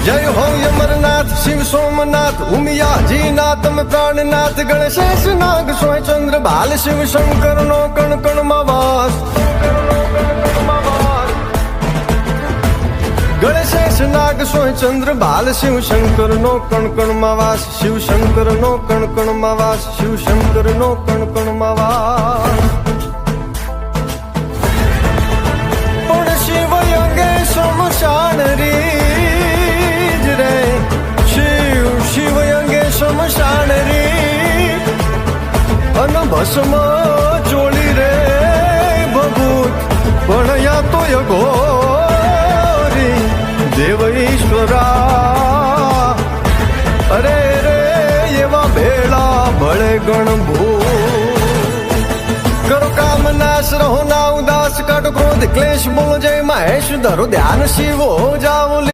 जय हो अमरनाथ शिव सोमनाथ उमियाजी नाथ में प्राणनाथ गणेश नाग सोय चंद्र बाल शिव शंकर नो कण कण मावास गणेश नाग सोय चंद्र बाल शिव शंकर नो कण कण मावास शिव शंकर नो कण कण मावास शिव शंकर नो कण कण मावास पण शिव अंगे शमशान रीज रे शिव शिव अंगे शमशान री अन भस्म चोळी रे भभूत पण या तो घोरी देव ईश्वरा अरे रे एवा भेळा भळे गणभूत करो काम नाश रहो ना उदास काटो क्रोध क्लेश बोलो जय महेश धरो ध्यान शिव हो जाओ